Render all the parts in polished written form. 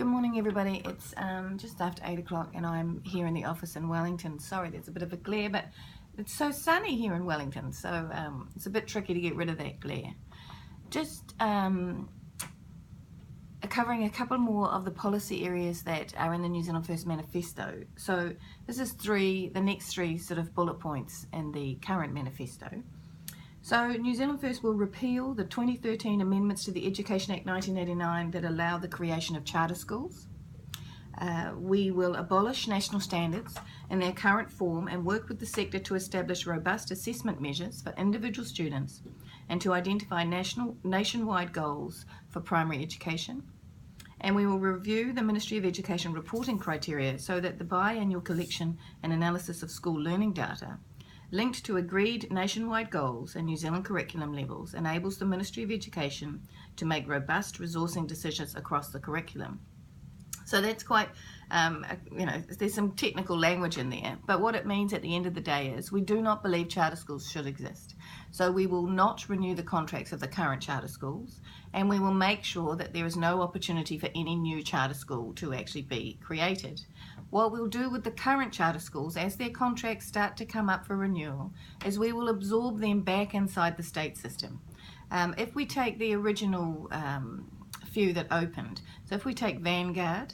Good morning, everybody. It's just after 8 o'clock and I'm here in the office in Wellington. Sorry, there's a bit of a glare, but it's so sunny here in Wellington, so it's a bit tricky to get rid of that glare. Just covering a couple more of the policy areas that are in the New Zealand First Manifesto. So this is the next three sort of bullet points in the current manifesto. So New Zealand First will repeal the 2013 amendments to the Education Act 1989 that allow the creation of charter schools. We will abolish national standards in their current form and work with the sector to establish robust assessment measures for individual students and to identify nationwide goals for primary education. And we will review the Ministry of Education reporting criteria so that the biannual collection and analysis of school learning data linked to agreed nationwide goals and New Zealand curriculum levels enables the Ministry of Education to make robust resourcing decisions across the curriculum. So that's quite, there's some technical language in there, but what it means at the end of the day is we do not believe charter schools should exist. So we will not renew the contracts of the current charter schools, and we will make sure that there is no opportunity for any new charter school to actually be created. What we'll do with the current charter schools as their contracts start to come up for renewal is we will absorb them back inside the state system. If we take the original few that opened, so if we take Vanguard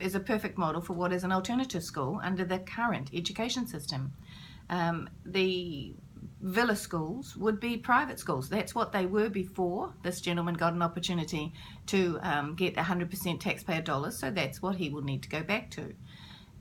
is a perfect model for what is an alternative school under the current education system. The villa schools would be private schools. That's what they were before this gentleman got an opportunity to get 100% taxpayer dollars, so that's what he will need to go back to.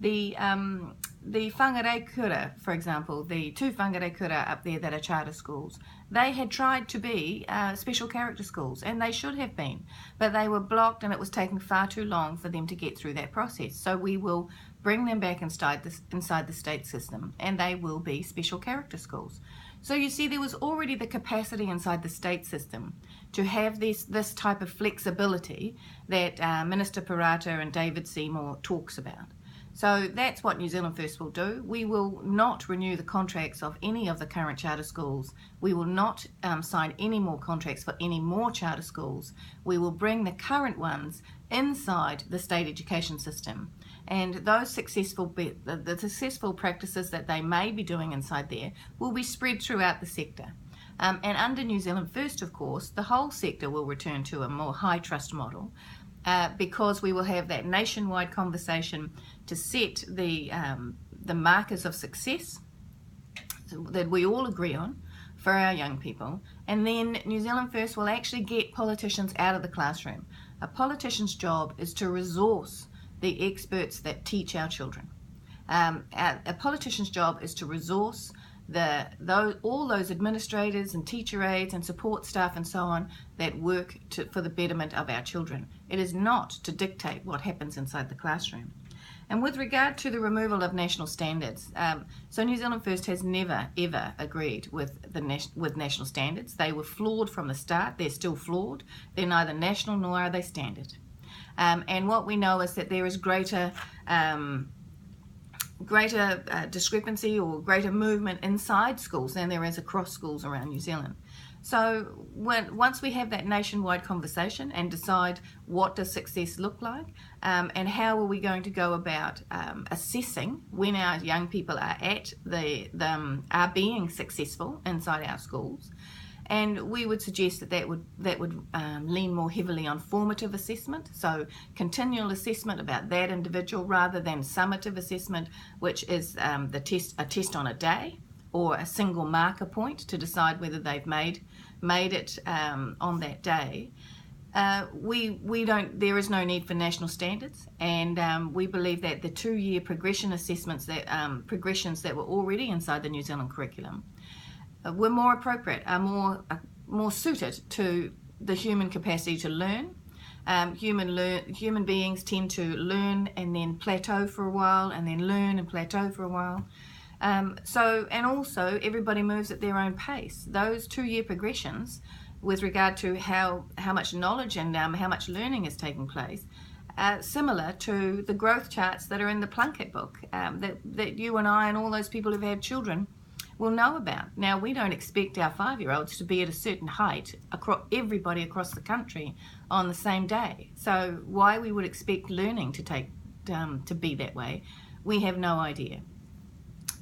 The Whangarei Kura, for example, the two Whangarei Kura up there that are charter schools, they had tried to be special character schools, and they should have been, but they were blocked and it was taking far too long for them to get through that process. So we will bring them back inside the state system, and they will be special character schools. So you see, there was already the capacity inside the state system to have this type of flexibility that Minister Parata and David Seymour talks about. So that's what New Zealand First will do. We will not renew the contracts of any of the current charter schools. We will not sign any more contracts for any more charter schools. We will bring the current ones inside the state education system. And those the successful practices that they may be doing inside there will be spread throughout the sector. And under New Zealand First, of course, the whole sector will return to a more high trust model. Because we will have that nationwide conversation to set the markers of success that we all agree on for our young people, and then New Zealand First will actually get politicians out of the classroom. A politician's job is to resource the experts that teach our children. A politician's job is to resource all those administrators and teacher aides and support staff and so on that work for the betterment of our children. It is not to dictate what happens inside the classroom. And with regard to the removal of national standards, so New Zealand First has never ever agreed with national standards. They were flawed from the start. They're still flawed. They're neither national nor are they standard. And what we know is that there is greater discrepancy or greater movement inside schools than there is across schools around New Zealand. So once we have that nationwide conversation and decide what does success look like, and how are we going to go about assessing when our young people are are being successful inside our schools, and we would suggest that would lean more heavily on formative assessment, so continual assessment about that individual rather than summative assessment, which is a test on a day or a single marker point to decide whether they've made it on that day. There is no need for national standards, and we believe that the 2-year progression assessments progressions that were already inside the New Zealand curriculum were more appropriate, are more suited to the human capacity to learn. Human beings tend to learn and then plateau for a while, and then learn and plateau for a while. And also everybody moves at their own pace. Those 2-year progressions, with regard to how much knowledge and how much learning is taking place, similar to the growth charts that are in the Plunkett book that you and I and all those people who've had children will know about. Now, we don't expect our 5-year-olds to be at a certain height, everybody across the country, on the same day. So why we would expect learning to be that way, we have no idea.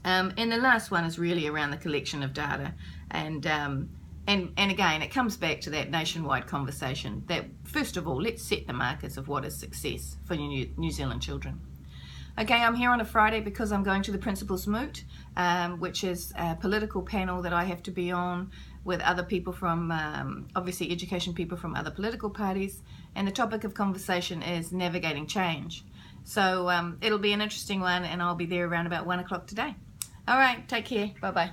And the last one is really around the collection of data, and again, it comes back to that nationwide conversation that, first of all, let's set the markers of what is success for New Zealand children. Okay, I'm here on a Friday because I'm going to the Principals Moot, which is a political panel that I have to be on with other people from, obviously education people from other political parties, and the topic of conversation is navigating change. So it'll be an interesting one, and I'll be there around about 1 o'clock today. All right, take care. Bye-bye.